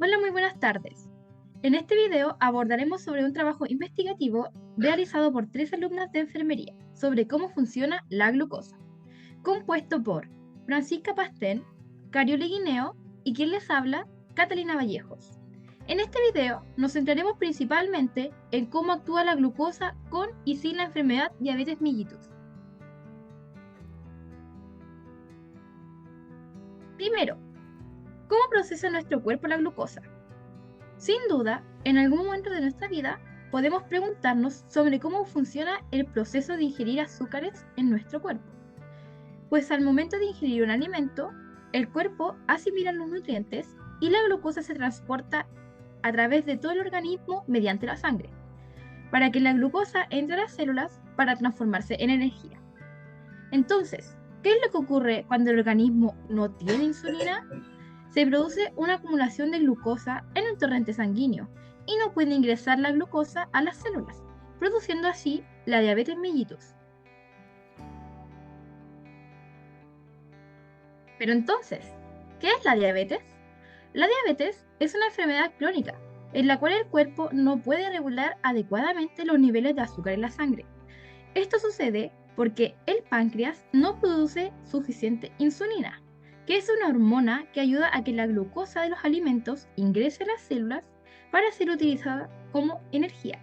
Hola, muy buenas tardes. En este video abordaremos sobre un trabajo investigativo realizado por 3 alumnas de enfermería sobre cómo funciona la glucosa, compuesto por Francisca Pastén, Cariole Guineo y quien les habla, Catalina Vallejos. En este video nos centraremos principalmente en cómo actúa la glucosa con y sin la enfermedad diabetes mellitus. Primero, ¿cómo procesa nuestro cuerpo la glucosa? Sin duda, en algún momento de nuestra vida podemos preguntarnos sobre cómo funciona el proceso de ingerir azúcares en nuestro cuerpo. Pues al momento de ingerir un alimento, el cuerpo asimila los nutrientes y la glucosa se transporta a través de todo el organismo mediante la sangre, para que la glucosa entre a las células para transformarse en energía. Entonces, ¿qué es lo que ocurre cuando el organismo no tiene insulina? Se produce una acumulación de glucosa en el torrente sanguíneo y no puede ingresar la glucosa a las células, produciendo así la diabetes mellitus. Pero entonces, ¿qué es la diabetes? La diabetes es una enfermedad crónica en la cual el cuerpo no puede regular adecuadamente los niveles de azúcar en la sangre. Esto sucede porque el páncreas no produce suficiente insulina, que es una hormona que ayuda a que la glucosa de los alimentos ingrese a las células para ser utilizada como energía.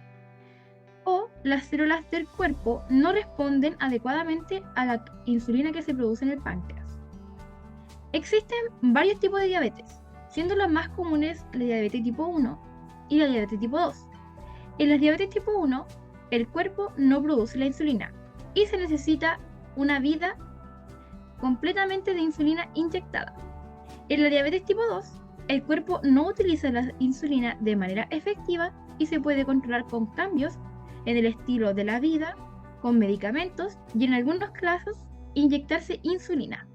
O las células del cuerpo no responden adecuadamente a la insulina que se produce en el páncreas. Existen varios tipos de diabetes, siendo las más comunes la diabetes tipo 1 y la diabetes tipo 2. En la diabetes tipo 1, el cuerpo no produce la insulina y se necesita una vida completamente de insulina inyectada. En la diabetes tipo 2, el cuerpo no utiliza la insulina de manera efectiva y se puede controlar con cambios en el estilo de la vida, con medicamentos y en algunos casos inyectarse insulina.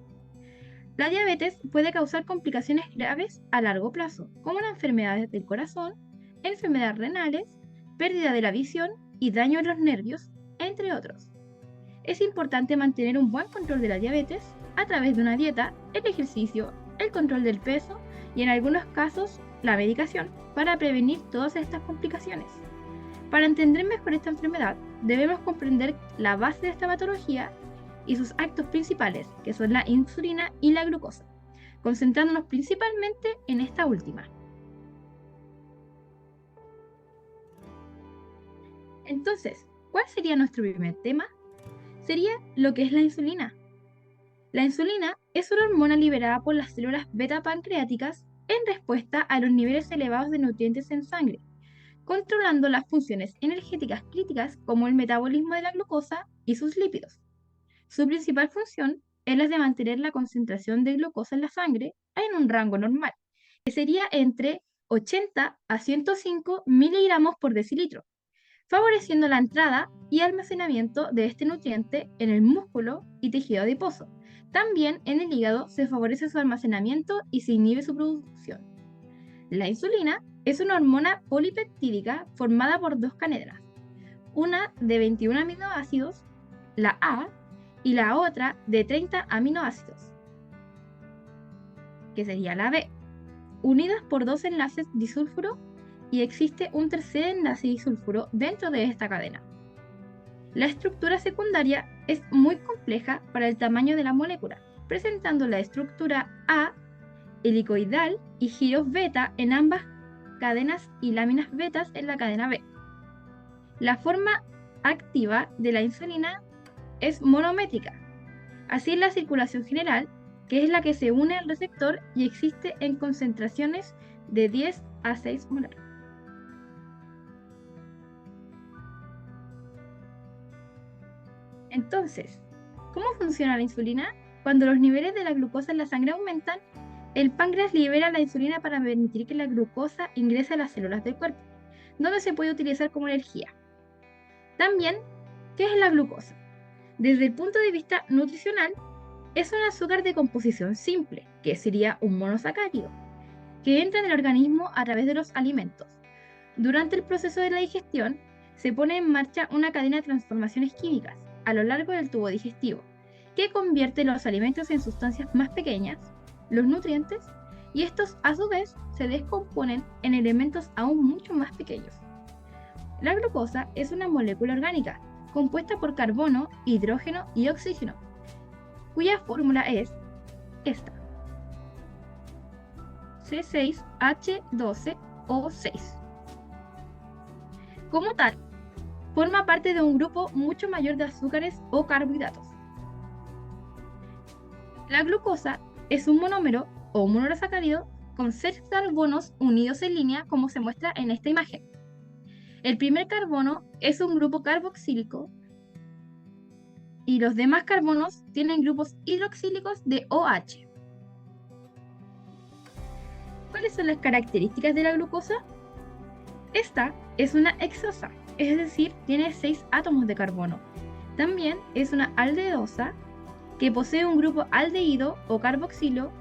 La diabetes puede causar complicaciones graves a largo plazo, como las enfermedades del corazón, enfermedades renales, pérdida de la visión y daño en los nervios, entre otros. Es importante mantener un buen control de la diabetes a través de una dieta, el ejercicio, el control del peso y en algunos casos la medicación para prevenir todas estas complicaciones. Para entender mejor esta enfermedad, debemos comprender la base de esta patología y sus actos principales, que son la insulina y la glucosa, concentrándonos principalmente en esta última. Entonces, ¿cuál sería nuestro primer tema? Sería lo que es la insulina. La insulina es una hormona liberada por las células beta pancreáticas en respuesta a los niveles elevados de nutrientes en sangre, controlando las funciones energéticas críticas como el metabolismo de la glucosa y sus lípidos. Su principal función es la de mantener la concentración de glucosa en la sangre en un rango normal, que sería entre 80 a 105 miligramos por decilitro, favoreciendo la entrada y almacenamiento de este nutriente en el músculo y tejido adiposo. También en el hígado se favorece su almacenamiento y se inhibe su producción. La insulina es una hormona polipeptídica formada por dos cadenas, una de 21 aminoácidos, la A, y la otra de 30 aminoácidos, que sería la B, unidas por dos enlaces disulfuro y existe un tercer enlace disulfuro dentro de esta cadena. La estructura secundaria es muy compleja para el tamaño de la molécula, presentando la estructura A helicoidal y giros beta en ambas cadenas y láminas betas en la cadena B. La forma activa de la insulina es monométrica. Así es la circulación general, que es la que se une al receptor y existe en concentraciones de 10 a 6 molar. Entonces, ¿cómo funciona la insulina? Cuando los niveles de la glucosa en la sangre aumentan, el páncreas libera la insulina para permitir que la glucosa ingrese a las células del cuerpo, donde se puede utilizar como energía. También, ¿qué es la glucosa? Desde el punto de vista nutricional, es un azúcar de composición simple, que sería un monosacárido, que entra en el organismo a través de los alimentos. Durante el proceso de la digestión, se pone en marcha una cadena de transformaciones químicas a lo largo del tubo digestivo, que convierte los alimentos en sustancias más pequeñas, los nutrientes, y estos a su vez se descomponen en elementos aún mucho más pequeños. La glucosa es una molécula orgánica compuesta por carbono, hidrógeno y oxígeno, cuya fórmula es esta: C6H12O6. Como tal, forma parte de un grupo mucho mayor de azúcares o carbohidratos. La glucosa es un monómero o un monosacárido con 6 carbonos unidos en línea, como se muestra en esta imagen. El primer carbono es un grupo carboxílico y los demás carbonos tienen grupos hidroxílicos de OH. ¿Cuáles son las características de la glucosa? Esta es una hexosa, es decir, tiene 6 átomos de carbono. También es una aldeosa que posee un grupo aldehído o carboxilo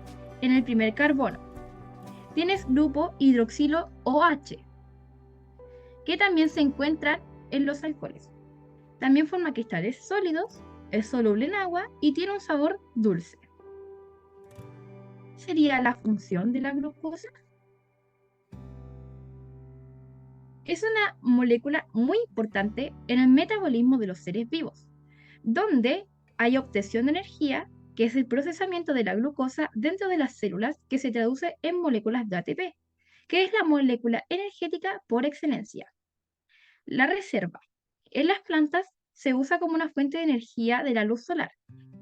en el primer carbono. Tienes grupo hidroxilo OH, que también se encuentran en los alcoholes. También forma cristales sólidos, es soluble en agua y tiene un sabor dulce. ¿Cuál sería la función de la glucosa? Es una molécula muy importante en el metabolismo de los seres vivos, donde hay obtención de energía, que es el procesamiento de la glucosa dentro de las células, que se traduce en moléculas de ATP, que es la molécula energética por excelencia. La reserva. En las plantas se usa como una fuente de energía de la luz solar.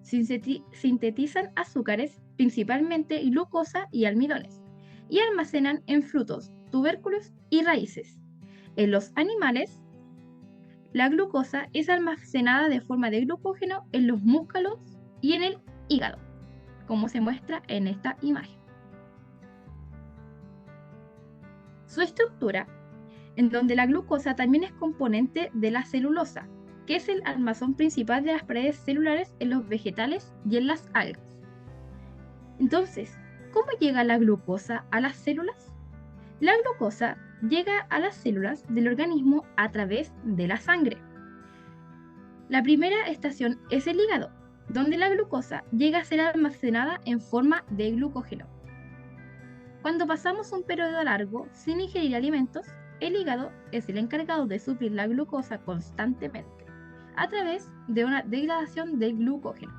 Sintetizan azúcares, principalmente glucosa y almidones, y almacenan en frutos, tubérculos y raíces. En los animales, la glucosa es almacenada de forma de glucógeno en los músculos y en el hígado, como se muestra en esta imagen. Su estructura, en donde la glucosa también es componente de la celulosa, que es el almacén principal de las paredes celulares en los vegetales y en las algas. Entonces, ¿cómo llega la glucosa a las células? La glucosa llega a las células del organismo a través de la sangre. La primera estación es el hígado, donde la glucosa llega a ser almacenada en forma de glucógeno. Cuando pasamos un periodo largo sin ingerir alimentos, el hígado es el encargado de suplir la glucosa constantemente a través de una degradación del glucógeno.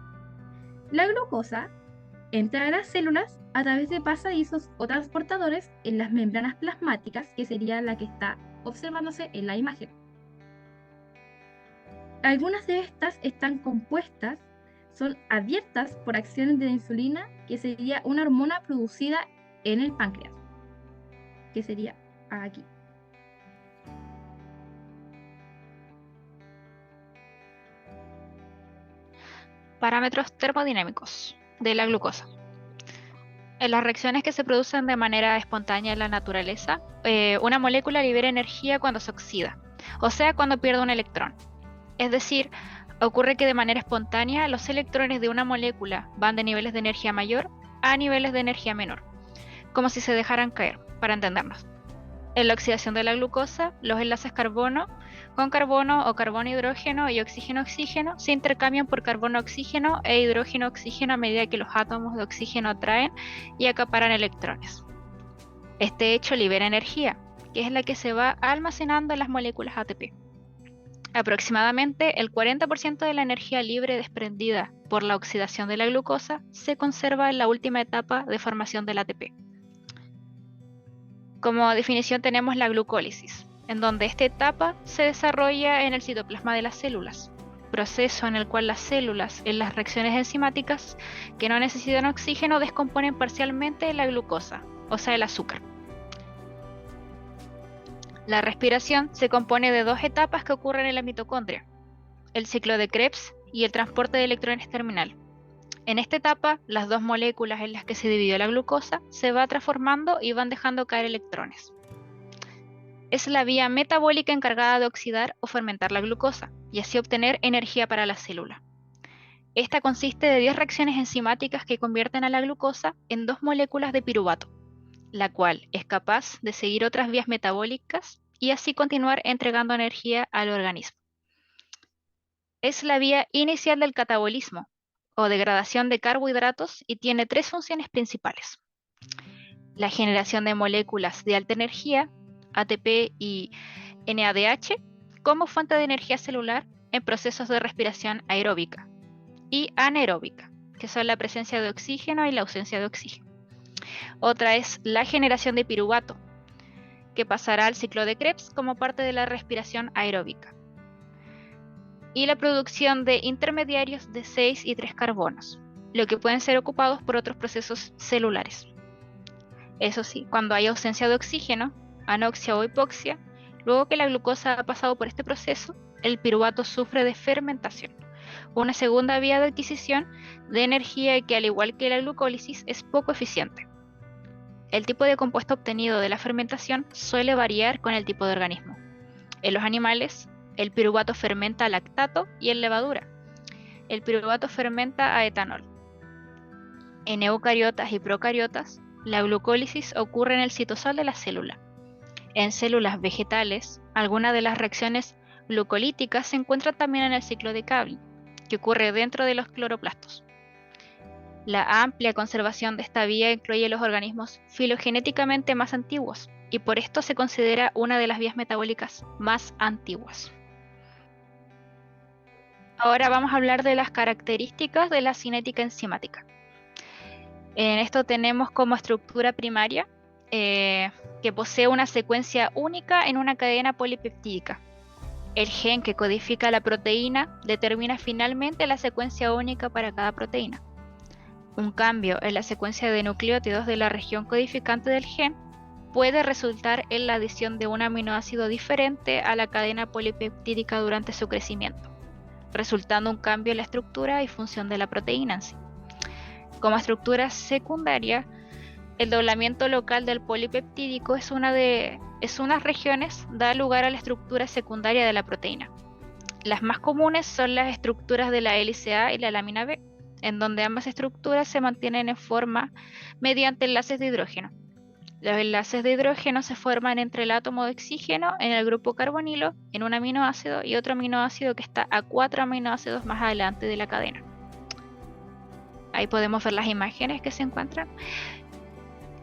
La glucosa entra a las células a través de pasadizos o transportadores en las membranas plasmáticas, que sería la que está observándose en la imagen. Algunas de estas están compuestas, son abiertas por acciones de la insulina, que sería una hormona producida en el páncreas, que sería aquí. Parámetros termodinámicos de la glucosa. En las reacciones que se producen de manera espontánea en la naturaleza, una molécula libera energía cuando se oxida, o sea, cuando pierde un electrón. Es decir, ocurre que de manera espontánea los electrones de una molécula van de niveles de energía mayor a niveles de energía menor, como si se dejaran caer, para entendernos. En la oxidación de la glucosa, los enlaces carbono con carbono o carbono-hidrógeno y oxígeno-oxígeno se intercambian por carbono-oxígeno e hidrógeno-oxígeno a medida que los átomos de oxígeno atraen y acaparan electrones. Este hecho libera energía, que es la que se va almacenando en las moléculas ATP. Aproximadamente el 40% de la energía libre desprendida por la oxidación de la glucosa se conserva en la última etapa de formación del ATP. Como definición tenemos la glucólisis, en donde esta etapa se desarrolla en el citoplasma de las células, proceso en el cual las células, en las reacciones enzimáticas que no necesitan oxígeno, descomponen parcialmente la glucosa, o sea, el azúcar. La respiración se compone de dos etapas que ocurren en la mitocondria, el ciclo de Krebs y el transporte de electrones terminal. En esta etapa, las dos moléculas en las que se dividió la glucosa se va transformando y van dejando caer electrones. Es la vía metabólica encargada de oxidar o fermentar la glucosa y así obtener energía para la célula. Esta consiste de 10 reacciones enzimáticas que convierten a la glucosa en dos moléculas de piruvato, la cual es capaz de seguir otras vías metabólicas y así continuar entregando energía al organismo. Es la vía inicial del catabolismo o degradación de carbohidratos y tiene tres funciones principales. la generación de moléculas de alta energía, ATP y NADH, como fuente de energía celular en procesos de respiración aeróbica y anaeróbica, que son la presencia de oxígeno y la ausencia de oxígeno. Otra es la generación de piruvato, que pasará al ciclo de Krebs como parte de la respiración aeróbica. Y la producción de intermediarios de 6 y 3 carbonos, lo que pueden ser ocupados por otros procesos celulares. Eso sí, cuando hay ausencia de oxígeno, anoxia o hipoxia, luego que la glucosa ha pasado por este proceso, el piruvato sufre de fermentación, una segunda vía de adquisición de energía que, al igual que la glucólisis, es poco eficiente. El tipo de compuesto obtenido de la fermentación suele variar con el tipo de organismo. En los animales, el piruvato fermenta a lactato y en levadura. El piruvato fermenta a etanol. En eucariotas y procariotas, la glucólisis ocurre en el citosol de la célula. En células vegetales, algunas de las reacciones glucolíticas se encuentran también en el ciclo de Krebs, que ocurre dentro de los cloroplastos. La amplia conservación de esta vía incluye los organismos filogenéticamente más antiguos, y por esto se considera una de las vías metabólicas más antiguas. Ahora vamos a hablar de las características de la cinética enzimática. En esto tenemos como estructura primaria que posee una secuencia única en una cadena polipeptídica. El gen que codifica la proteína determina finalmente la secuencia única para cada proteína. Un cambio en la secuencia de nucleótidos de la región codificante del gen puede resultar en la adición de un aminoácido diferente a la cadena polipeptídica durante su crecimiento, resultando un cambio en la estructura y función de la proteína en sí. Como estructura secundaria, el doblamiento local del polipeptídico es unas regiones da lugar a la estructura secundaria de la proteína. Las más comunes son las estructuras de la hélice A y la lámina B, en donde ambas estructuras se mantienen en forma mediante enlaces de hidrógeno. Los enlaces de hidrógeno se forman entre el átomo de oxígeno en el grupo carbonilo en un aminoácido y otro aminoácido que está a 4 aminoácidos más adelante de la cadena. Ahí podemos ver las imágenes que se encuentran.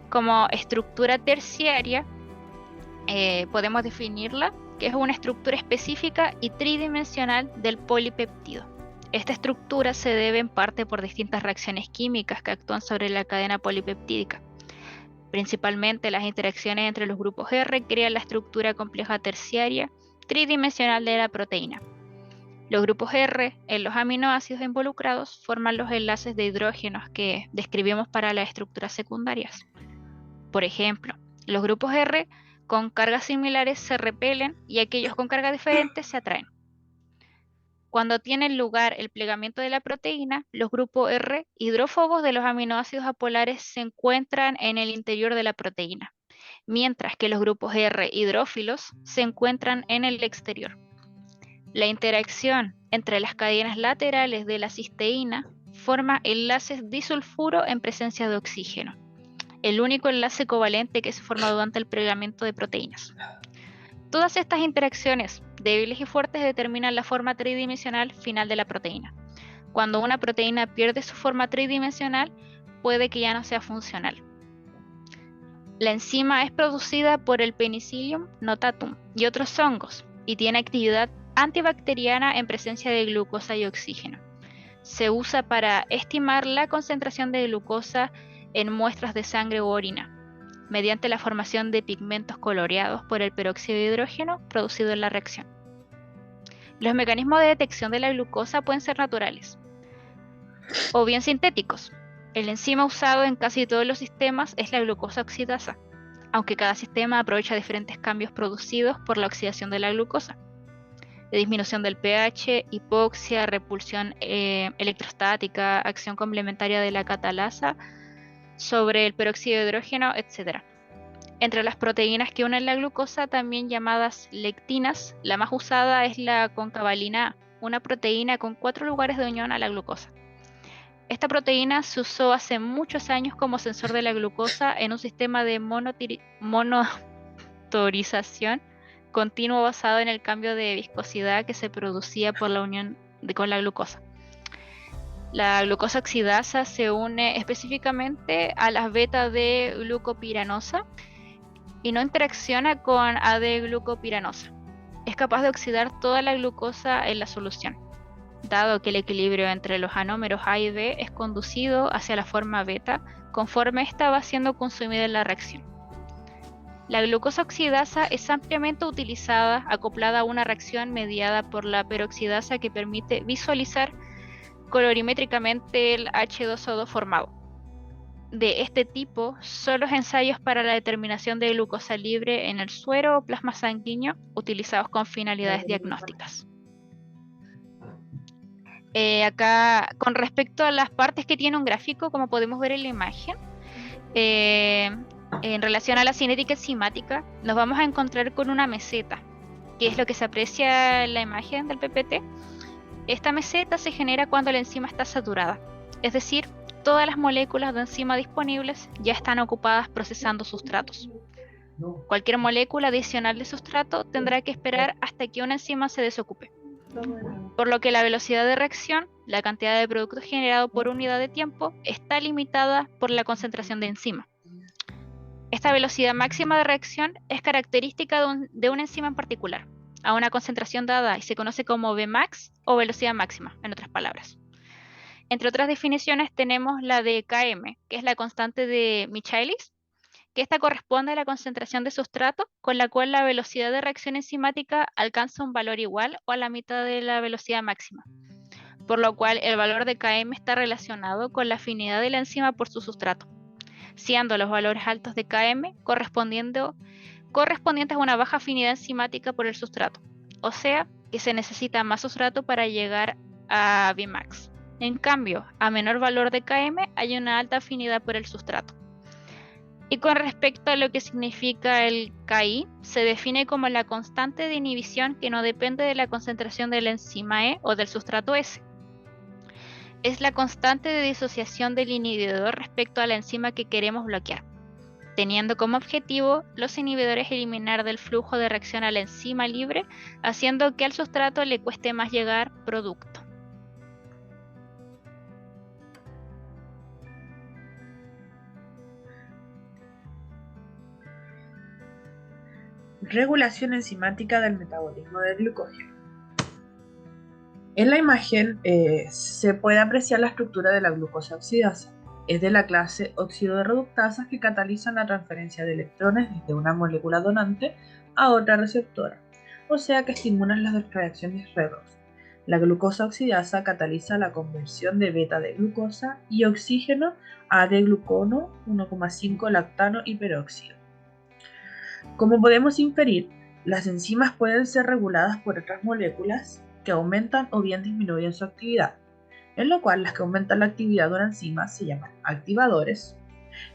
Como estructura terciaria, podemos definirla, que es una estructura específica y tridimensional del polipeptido. Esta estructura se debe en parte por distintas reacciones químicas que actúan sobre la cadena polipeptídica. Principalmente las interacciones entre los grupos R crean la estructura compleja terciaria tridimensional de la proteína. Los grupos R en los aminoácidos involucrados forman los enlaces de hidrógenos que describimos para las estructuras secundarias. Por ejemplo, los grupos R con cargas similares se repelen y aquellos con cargas diferentes se atraen. Cuando tiene lugar el plegamiento de la proteína, los grupos R hidrófobos de los aminoácidos apolares se encuentran en el interior de la proteína, mientras que los grupos R hidrófilos se encuentran en el exterior. La interacción entre las cadenas laterales de la cisteína forma enlaces disulfuro en presencia de oxígeno, el único enlace covalente que se forma durante el plegamiento de proteínas. Todas estas interacciones, débiles y fuertes, determinan la forma tridimensional final de la proteína. Cuando una proteína pierde su forma tridimensional, puede que ya no sea funcional. La enzima es producida por el Penicillium notatum y otros hongos y tiene actividad antibacteriana en presencia de glucosa y oxígeno. Se usa para estimar la concentración de glucosa en muestras de sangre u orina, mediante la formación de pigmentos coloreados por el peróxido de hidrógeno producido en la reacción. Los mecanismos de detección de la glucosa pueden ser naturales o bien sintéticos. El enzima usado en casi todos los sistemas es la glucosa oxidasa, aunque cada sistema aprovecha diferentes cambios producidos por la oxidación de la glucosa. De disminución del pH, hipoxia, repulsión electrostática, acción complementaria de la catalasa sobre el peróxido de hidrógeno, etc. Entre las proteínas que unen la glucosa, también llamadas lectinas, la más usada es la concavalina A, una proteína con 4 lugares de unión a la glucosa. Esta proteína se usó hace muchos años como sensor de la glucosa en un sistema de monotorización continuo basado en el cambio de viscosidad que se producía por la unión con la glucosa. La glucosa oxidasa se une específicamente a las beta de glucopiranosa y no interacciona con AD-glucopiranosa. Es capaz de oxidar toda la glucosa en la solución, dado que el equilibrio entre los anómeros A y B es conducido hacia la forma beta conforme esta va siendo consumida en la reacción. La glucosa oxidasa es ampliamente utilizada acoplada a una reacción mediada por la peroxidasa que permite visualizar colorimétricamente el H2O2 formado. De este tipo son los ensayos para la determinación de glucosa libre en el suero o plasma sanguíneo utilizados con finalidades diagnósticas. Acá, con respecto a las partes que tiene un gráfico, como podemos ver en la imagen, en relación a la cinética enzimática, nos vamos a encontrar con una meseta, que es lo que se aprecia en la imagen del PPT. Esta meseta se genera cuando la enzima está saturada, es decir, todas las moléculas de enzima disponibles ya están ocupadas procesando sustratos. Cualquier molécula adicional de sustrato tendrá que esperar hasta que una enzima se desocupe. Por lo que la velocidad de reacción, la cantidad de producto generado por unidad de tiempo, está limitada por la concentración de enzima. Esta velocidad máxima de reacción es característica de una enzima en particular, a una concentración dada, y se conoce como Vmax o velocidad máxima, en otras palabras. Entre otras definiciones tenemos la de Km, que es la constante de Michaelis, que esta corresponde a la concentración de sustrato, con la cual la velocidad de reacción enzimática alcanza un valor igual o a la mitad de la velocidad máxima, por lo cual el valor de Km está relacionado con la afinidad de la enzima por su sustrato, siendo los valores altos de Km correspondientes a una baja afinidad enzimática por el sustrato, o sea que se necesita más sustrato para llegar a Vmax. En cambio, a menor valor de Km hay una alta afinidad por el sustrato. Y con respecto a lo que significa el Ki, se define como la constante de inhibición que no depende de la concentración de la enzima E o del sustrato S. Es la constante de disociación del inhibidor respecto a la enzima que queremos bloquear, teniendo como objetivo los inhibidores eliminar del flujo de reacción a la enzima libre, haciendo que al sustrato le cueste más llegar producto. Regulación enzimática del metabolismo del glucógeno. En la imagen se puede apreciar la estructura de la glucosa oxidasa. Es de la clase óxido de reductasas que catalizan la transferencia de electrones desde una molécula donante a otra receptora, o sea que estimulan las reacciones redox. La glucosa oxidasa cataliza la conversión de beta de glucosa y oxígeno a D-glucono, 1,5 lactano y peróxido. Como podemos inferir, las enzimas pueden ser reguladas por otras moléculas que aumentan o bien disminuyen su actividad, en lo cual las que aumentan la actividad de una enzima se llaman activadores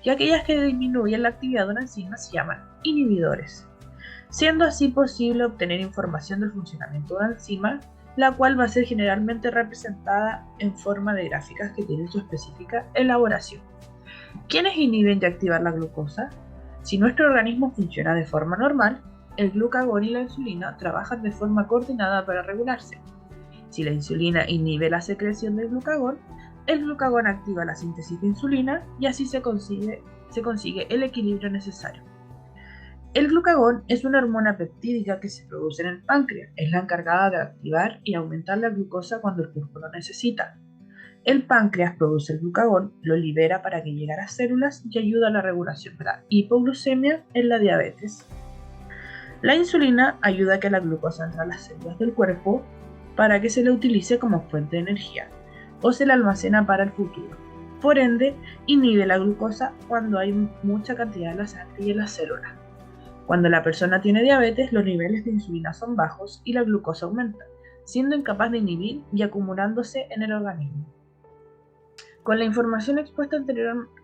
y aquellas que disminuyen la actividad de una enzima se llaman inhibidores, siendo así posible obtener información del funcionamiento de una enzima, la cual va a ser generalmente representada en forma de gráficas que tienen su específica elaboración. ¿Quiénes inhiben y activan la glucosa? Si nuestro organismo funciona de forma normal, el glucagón y la insulina trabajan de forma coordinada para regularse. Si la insulina inhibe la secreción del glucagón, el glucagón activa la síntesis de insulina y así se consigue el equilibrio necesario. El glucagón es una hormona peptídica que se produce en el páncreas. Es la encargada de activar y aumentar la glucosa cuando el cuerpo lo necesita. El páncreas produce el glucagón, lo libera para que llegue a las células y ayuda a la regulación de la hipoglucemia en la diabetes. La insulina ayuda a que la glucosa entre a las células del cuerpo para que se la utilice como fuente de energía o se la almacena para el futuro. Por ende, inhibe la glucosa cuando hay mucha cantidad en la sangre y en las células. Cuando la persona tiene diabetes, los niveles de insulina son bajos y la glucosa aumenta, siendo incapaz de inhibir y acumulándose en el organismo. Con la información expuesta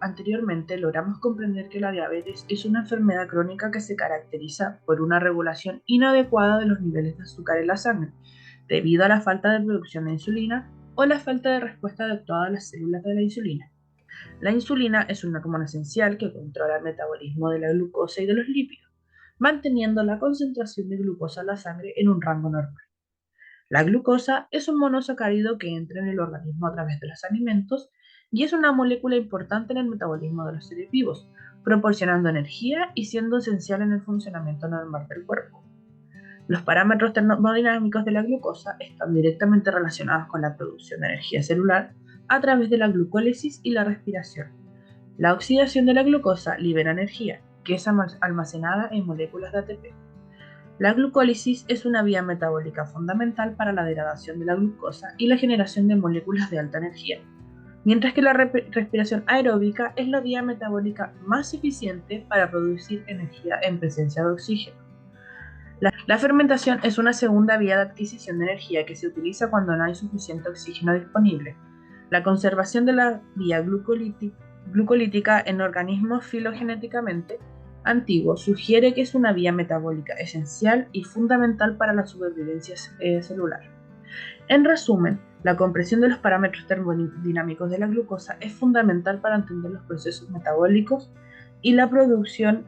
anteriormente, logramos comprender que la diabetes es una enfermedad crónica que se caracteriza por una regulación inadecuada de los niveles de azúcar en la sangre, debido a la falta de producción de insulina o la falta de respuesta adecuada a las células de la insulina. La insulina es una hormona esencial que controla el metabolismo de la glucosa y de los lípidos, manteniendo la concentración de glucosa en la sangre en un rango normal. La glucosa es un monosacárido que entra en el organismo a través de los alimentos y es una molécula importante en el metabolismo de los seres vivos, proporcionando energía y siendo esencial en el funcionamiento normal del cuerpo. Los parámetros termodinámicos de la glucosa están directamente relacionados con la producción de energía celular a través de la glucólisis y la respiración. La oxidación de la glucosa libera energía, que es almacenada en moléculas de ATP. La glucólisis es una vía metabólica fundamental para la degradación de la glucosa y la generación de moléculas de alta energía, mientras que la respiración aeróbica es la vía metabólica más eficiente para producir energía en presencia de oxígeno. La fermentación es una segunda vía de adquisición de energía que se utiliza cuando no hay suficiente oxígeno disponible. La conservación de la vía glucolítica en organismos filogenéticamente antiguos sugiere que es una vía metabólica esencial y fundamental para la supervivencia celular. En resumen, la comprensión de los parámetros termodinámicos de la glucosa es fundamental para entender los procesos metabólicos y la producción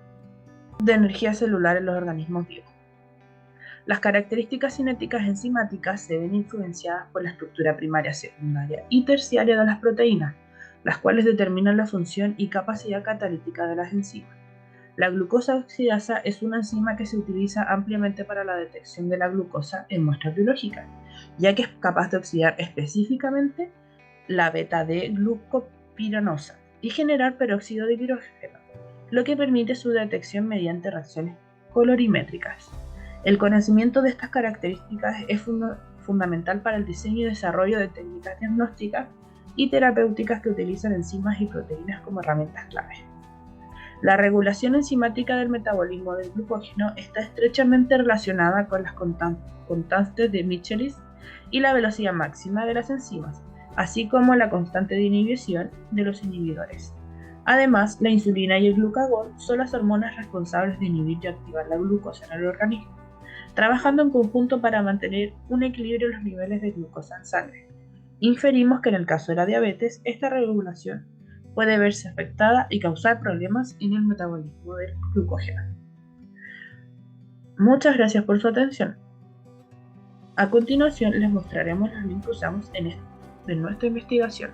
de energía celular en los organismos vivos. Las características cinéticas enzimáticas se ven influenciadas por la estructura primaria, secundaria y terciaria de las proteínas, las cuales determinan la función y capacidad catalítica de las enzimas. La glucosa oxidasa es una enzima que se utiliza ampliamente para la detección de la glucosa en muestras biológicas, ya que es capaz de oxidar específicamente la beta-D-glucopiranosa y generar peróxido de hidrógeno, lo que permite su detección mediante reacciones colorimétricas. El conocimiento de estas características es fundamental para el diseño y desarrollo de técnicas diagnósticas y terapéuticas que utilizan enzimas y proteínas como herramientas clave. La regulación enzimática del metabolismo del glucógeno está estrechamente relacionada con las constantes de Michaelis y la velocidad máxima de las enzimas, así como la constante de inhibición de los inhibidores. Además, la insulina y el glucagón son las hormonas responsables de inhibir y activar la glucosa en el organismo, trabajando en conjunto para mantener un equilibrio en los niveles de glucosa en sangre. Inferimos que en el caso de la diabetes, esta regulación puede verse afectada y causar problemas en el metabolismo del glucógeno. Muchas gracias por su atención. A continuación les mostraremos los links que usamos en nuestra investigación.